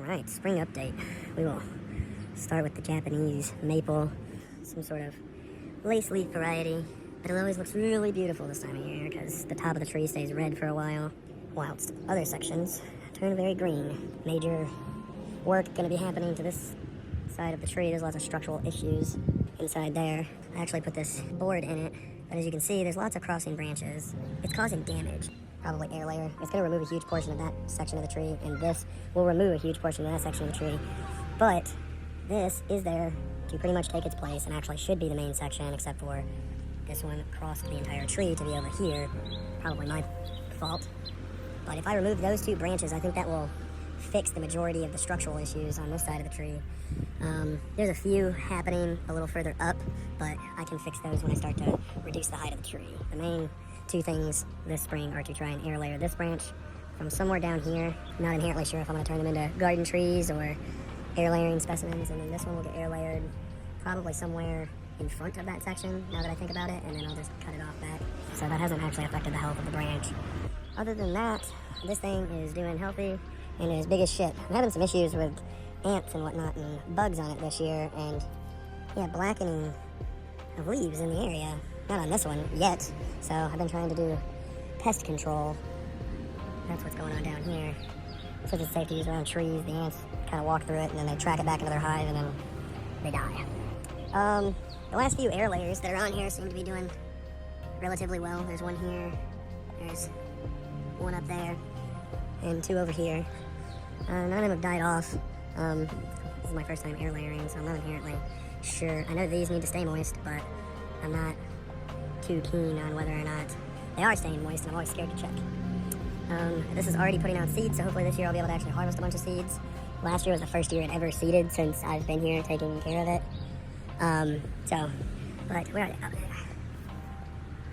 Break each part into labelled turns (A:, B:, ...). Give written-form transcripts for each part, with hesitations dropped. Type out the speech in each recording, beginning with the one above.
A: Alright, spring update. We will start with the Japanese maple, some sort of lace leaf variety, but it always looks really beautiful this time of year because the top of the tree stays red for a while, whilst other sections turn very green. Major work going to be happening to this side of the tree. There's lots of structural issues inside there. I actually put this board in it, but as you can see, there's lots of crossing branches. It's causing damage. Probably air layer. It's going to remove a huge portion of that section of the tree, and this will remove a huge portion of that section of the tree. But this is there to pretty much take its place and actually should be the main section, except for this one crossed the entire tree to be over here. Probably my fault. But if I remove those two branches, I think that will fix the majority of the structural issues on this side of the tree. There's a few happening a little further up, but I can fix those when I start to reduce the height of the tree. The main two things this spring are to try and air layer this branch from somewhere down here. I'm not inherently sure if I'm going to turn them into garden trees or air layering specimens, and then this one will get air layered probably somewhere in front of that section, now that I think about it, and then I'll just cut it off back. So that hasn't actually affected the health of the branch. Other than that, this thing is doing healthy and is big as shit. I'm having some issues with ants and whatnot and bugs on it this year, and yeah, blackening of leaves in the area. Not on this one yet, so I've been trying to do pest control. That's what's going on down here. Since it's safe to use around trees, the ants kind of walk through it and then they track it back into their hive and then they die. The last few air layers that are on here seem to be doing relatively well. There's one here, there's one up there, and two over here. None of them have died off. This is my first time air layering, so I'm not inherently sure. I know these need to stay moist, but I'm not too keen on whether or not they are staying moist, and I'm always scared to check. This is already putting out seeds, so hopefully this year I'll be able to actually harvest a bunch of seeds. Last year was the first year it ever seeded since I've been here taking care of it. But we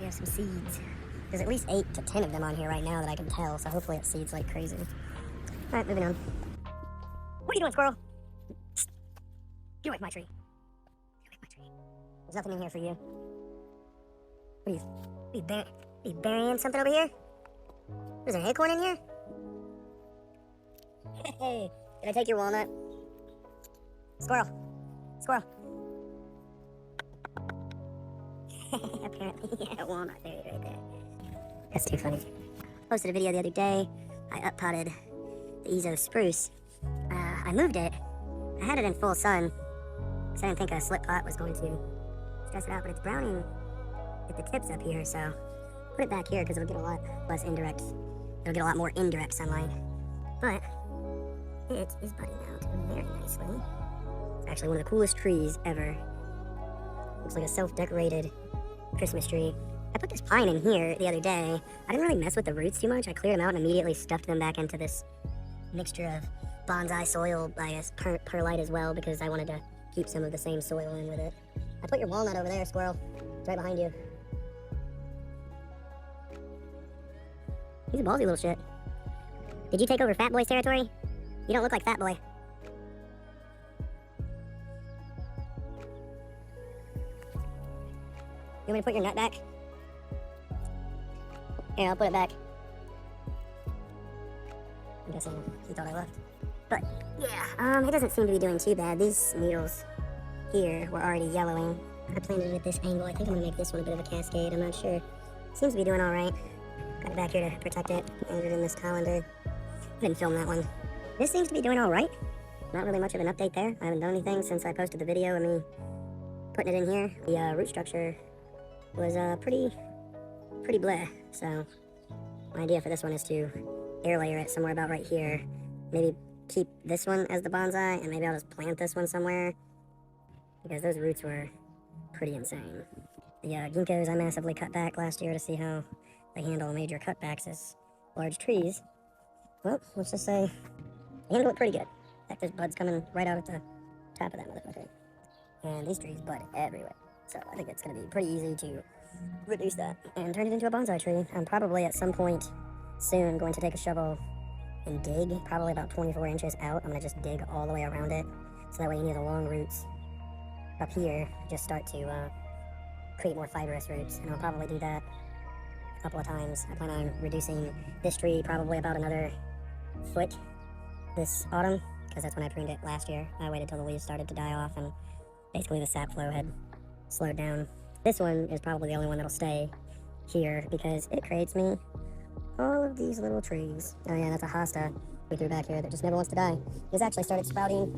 A: have some seeds. There's at least 8 to 10 of them on here right now that I can tell, so hopefully it seeds like crazy. Alright, moving on. What are you doing, squirrel? Get away from my tree. Get away from my tree. There's nothing in here for you. What are you burying something over here? Is there an acorn in here? Hey, did I take your walnut? Squirrel. Squirrel. Apparently, yeah, walnut buried right there. That's too funny. Posted a video the other day. I up-potted the Ezo spruce. I moved it. I had it in full sun because I didn't think a slip pot was going to stress it out, but it's browning at the tips up here, so put it back here because it'll get a lot less indirect. It'll get a lot more indirect sunlight. But it is budding out very nicely. It's actually one of the coolest trees ever. Looks like a self-decorated Christmas tree. I put this pine in here the other day. I didn't really mess with the roots too much. I cleared them out and immediately stuffed them back into this mixture of bonsai soil, I guess perlite as well, because I wanted to keep some of the same soil in with it. I put your walnut over there, squirrel. It's right behind you. He's a ballsy little shit. Did you take over Fat Boy's territory? You don't look like Fat Boy. You want me to put your nut back? Here, I'll put it back. I'm guessing he thought I left. But, yeah, it doesn't seem to be doing too bad. These needles here were already yellowing. I planted it at this angle. I think I'm going to make this one a bit of a cascade. I'm not sure. Seems to be doing alright. Got it back here to protect it. Anchored it in this colander. I didn't film that one. This seems to be doing alright. Not really much of an update there. I haven't done anything since I posted the video of me putting it in here. The root structure was pretty bleh. So my idea for this one is to air layer it somewhere about right here. Maybe keep this one as the bonsai, and maybe I'll just plant this one somewhere, because those roots were pretty insane. The ginkgos I massively cut back last year to see how they handle major cutbacks as large trees. Well, let's just say they handle it pretty good. In fact, there's buds coming right out at the top of that motherfucker. And these trees bud everywhere. So I think it's going to be pretty easy to reduce that and turn it into a bonsai tree. I'm probably at some point soon going to take a shovel and dig, probably about 24 inches out. I'm going to just dig all the way around it, so that way any of the long roots up here just start to create more fibrous roots, and I'll probably do that a couple of times. I plan on reducing this tree probably about another foot this autumn, because that's when I pruned it last year. I waited till the leaves started to die off, and basically the sap flow had slowed down. This one is probably the only one that'll stay here because it creates me all of these little trees. Oh yeah, that's a hosta we threw back here that just never wants to die. It's actually started sprouting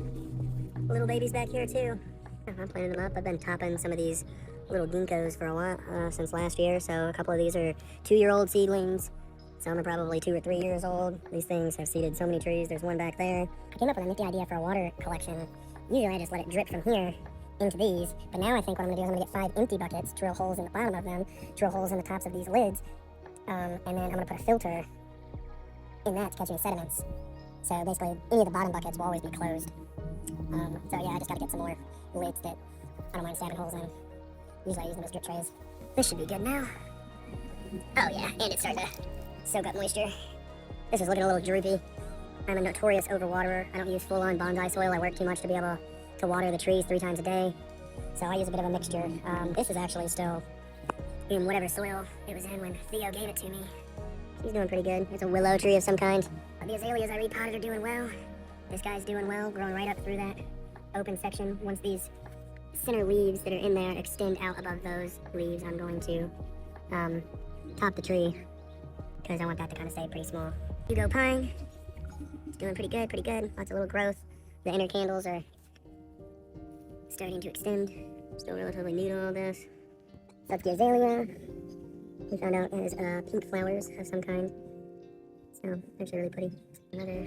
A: little babies back here too. I'm planting them up. I've been topping some of these little ginkgos for a while, since last year, so a couple of these are 2-year-old seedlings. Some are probably 2 or 3 years old. These things have seeded so many trees. There's one back there. I came up with a nifty idea for a water collection. Usually I just let it drip from here into these, but now I think what I'm gonna do is I'm gonna get 5 empty buckets, drill holes in the bottom of them, drill holes in the tops of these lids, and then I'm gonna put a filter in that to catch any sediments. So basically, any of the bottom buckets will always be closed. So yeah, I just gotta get some more lids that I don't mind stabbing holes in. Usually I use them as drip trays. This should be good now. Oh yeah, and it's starting to soak up moisture. This is looking a little droopy. I'm a notorious overwaterer. I don't use full-on bonsai soil. I work too much to be able to water the trees 3 times a day. So I use a bit of a mixture. This is actually still in whatever soil it was in when Theo gave it to me. She's doing pretty good. It's a willow tree of some kind. The azaleas I repotted are doing well. This guy's doing well, growing right up through that open section. Once these center leaves that are in there extend out above those leaves, I'm going to top the tree because I want that to kind of stay pretty small. Hugo pine, it's doing pretty good, Lots of little growth. The inner candles are starting to extend. Still relatively new to all this. That's the azalea. We found out it has pink flowers of some kind. So, actually really pretty. Another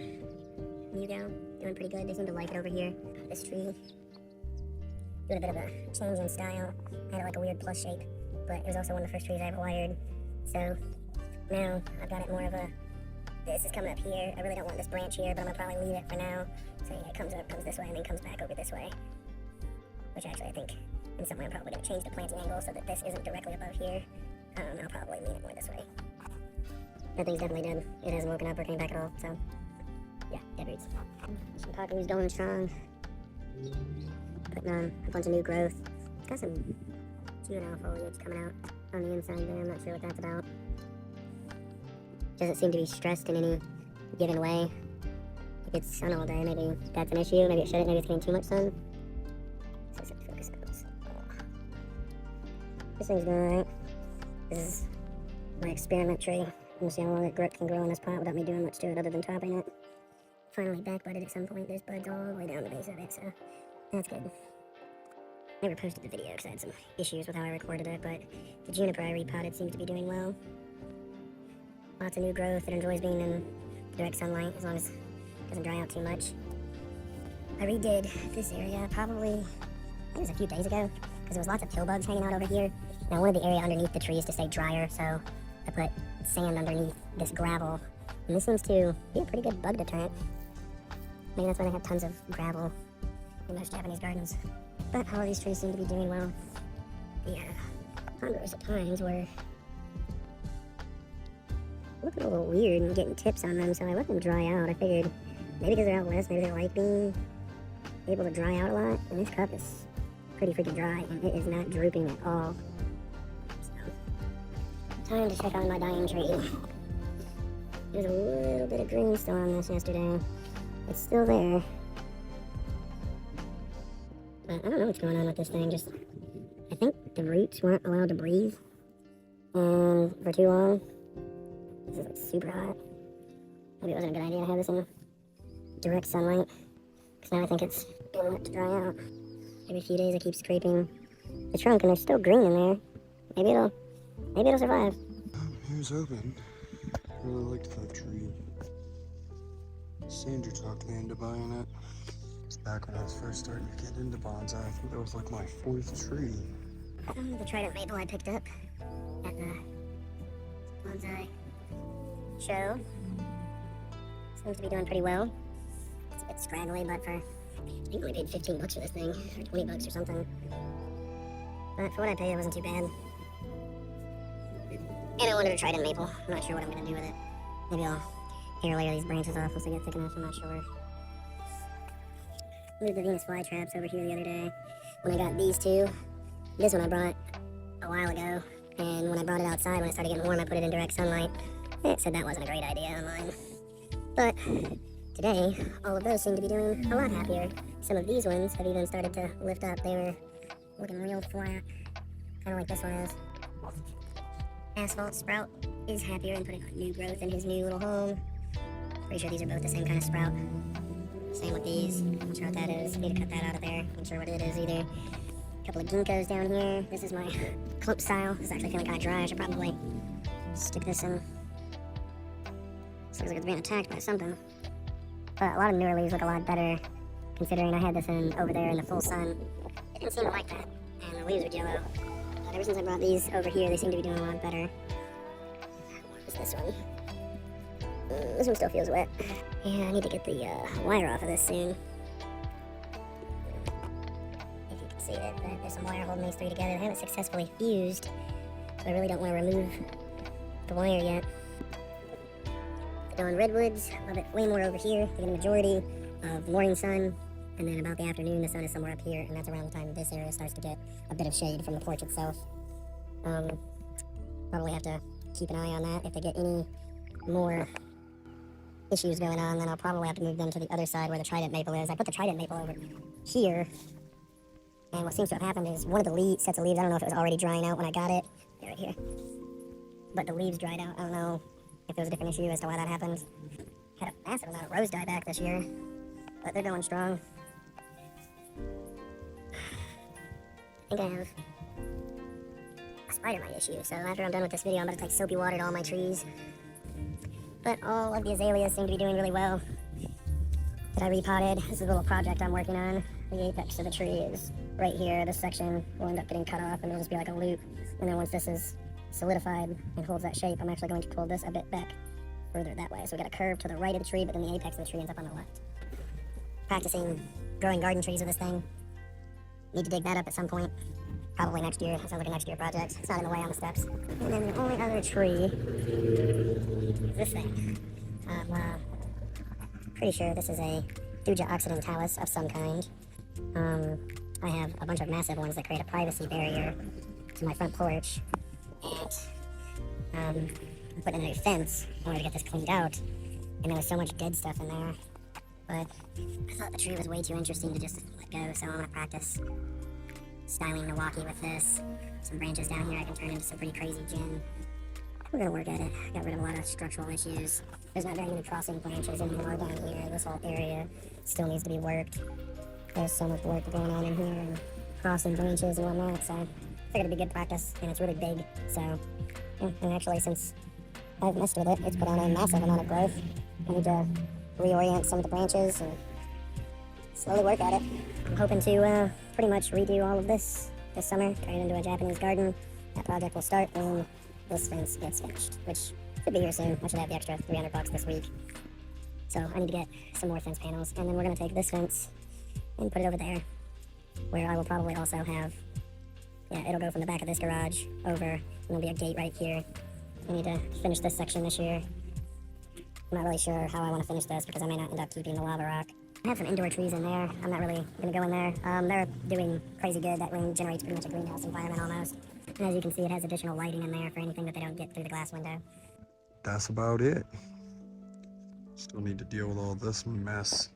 A: Hugo, doing pretty good. They seem to like it over here. This tree, doing a bit of a change in style. I had it like a weird plus shape, but it was also one of the first trees I ever wired. So now I've got it more of a, this is coming up here. I really don't want this branch here, but I'm gonna probably leave it for now. So yeah, it comes up, comes this way, and then comes back over this way. Which actually I think in some way I'm probably gonna change the planting angle so that this isn't directly above here. I'll probably lean it more this way. That thing's definitely dead. It hasn't woken up or came back at all, so yeah, dead roots. Some poppies going strong. Putting on a bunch of new growth. It's got some juvenile foliage coming out on the inside there. I'm not sure what that's about. Doesn't seem to be stressed in any given way. It gets sun all day. Maybe that's an issue. Maybe it shouldn't. Maybe it's getting too much sun. Focus on this. This thing's doing alright. This is my experiment tree. We'll see how long that can grow in this pot without me doing much to it other than topping it. Finally back budded at some point. There's buds all the way down the base of it, so that's good. Never posted the video because I had some issues with how I recorded it, but the juniper I repotted seems to be doing well. Lots of new growth. It enjoys being in direct sunlight as long as it doesn't dry out too much. I redid this area probably, I think it was a few days ago, because there was lots of pill bugs hanging out over here. And I wanted the area underneath the trees to stay drier, so I put sand underneath this gravel. And this seems to be a pretty good bug deterrent. Maybe that's why they have tons of gravel in most Japanese gardens. But all of these trees seem to be doing well. The ponderosa pines were looking a little weird and getting tips on them, so I let them dry out. I figured maybe because they're out west, maybe they like being able to dry out a lot. And this cup is pretty freaking dry, and it is not drooping at all. So, time to check on my dying tree. There's a little bit of green still on this yesterday. It's still there. But I don't know what's going on with this thing. Just, I think the roots weren't allowed to breathe. And for too long. This is like super hot. Maybe it wasn't a good idea to have this in direct sunlight. Because now I think it's gonna let it dry out. Every few days I keep scraping the trunk and there's still green in there. Maybe it'll survive.
B: He was open. I really liked that tree. Sandra talked me into buying it. It's back when I was first starting to get into bonsai. I think that was like my 4th tree.
A: The trident maple I picked up at the bonsai show seems to be doing pretty well. It's a bit scraggly, but I think we paid $15 for this thing, or $20 or something. But for what I paid, it wasn't too bad. And I wanted a trident maple. I'm not sure what I'm gonna do with it. Maybe I'll hair layer these branches off once they get thick enough. I'm not sure. Moved the Venus flytraps over here the other day. When I got these two, this one I brought a while ago, and when I brought it outside, when it started getting warm, I put it in direct sunlight. It said that wasn't a great idea on mine. But Today, all of those seem to be doing a lot happier. Some of these ones have even started to lift up. They were looking real flat, kind of like this one is. Asphalt Sprout is happier and putting on new growth in his new little home. Pretty sure these are both the same kind of sprout. Same with these. Not sure what that is. Need to cut that out of there. Not sure what it is either. A couple of ginkgos down here. This is my clump style. This is actually feeling kind of dry. I should probably stick this in. This looks like it's being attacked by something. But a lot of newer leaves look a lot better, considering I had this in over there in the full sun. It didn't seem to like that, and the leaves are yellow. But ever since I brought these over here, they seem to be doing a lot better. What is this one? This one still feels wet. Yeah, I need to get the wire off of this soon. If you can see it, there's some wire holding these three together. They haven't successfully fused, so I really don't want to remove the wire yet. On redwoods, a little bit way more over here. They get a majority of morning sun, and then about the afternoon, the sun is somewhere up here, and that's around the time this area starts to get a bit of shade from the porch itself. Probably have to keep an eye on that. If they get any more issues going on, then I'll probably have to move them to the other side where the trident maple is. I put the trident maple over here, and what seems to have happened is one of the sets of leaves, I don't know if it was already drying out when I got it. They're right here. But the leaves dried out. I don't know if there was a different issue as to why that happened. Had a massive amount of rose dye back this year, but they're going strong. I think I have a spider mite issue, so after I'm done with this video, I'm going to take soapy water to all my trees. But all of the azaleas seem to be doing really well that I repotted. This is a little project I'm working on. The apex of the tree is right here. This section will end up getting cut off, and it'll just be like a loop. And then once this is solidified and holds that shape, I'm actually going to pull this a bit back further that way. So we got a curve to the right of the tree, but then the apex of the tree ends up on the left. Practicing growing garden trees with this thing. Need to dig that up at some point. Probably next year. It sounds like a next year project. It's not in the way on the steps. And then the only other tree is this thing. I'm pretty sure this is a Thuja occidentalis of some kind. I have a bunch of massive ones that create a privacy barrier to my front porch. And I put in a new fence in order to get this cleaned out, and there was so much dead stuff in there, but I thought the tree was way too interesting to just let go, so I'm going to practice styling Milwaukee with this. Some branches down here I can turn into some pretty crazy gin. We're going to work at it. Got rid of a lot of structural issues. There's not very many crossing branches anymore down here. This whole area still needs to be worked. There's so much work going on in here, and crossing branches and whatnot, so I figured it'd be good practice, and it's really big, so, yeah, and actually since I've messed with it, it's put on a massive amount of growth. I need to reorient some of the branches and slowly work at it. I'm hoping to pretty much redo all of this summer, turn it into a Japanese garden. That project will start when this fence gets finished, which should be here soon. I should have the extra $300 this week. So I need to get some more fence panels, and then we're going to take this fence and put it over there, where I will probably also have, yeah, it'll go from the back of this garage over, and there'll be a gate right here. I need to finish this section this year. I'm not really sure how I want to finish this because I may not end up keeping the lava rock. I have some indoor trees in there. I'm not really going to go in there. They're doing crazy good. That room generates pretty much a greenhouse environment almost. And as you can see, it has additional lighting in there for anything that they don't get through the glass window.
B: That's about it. Still need to deal with all this mess.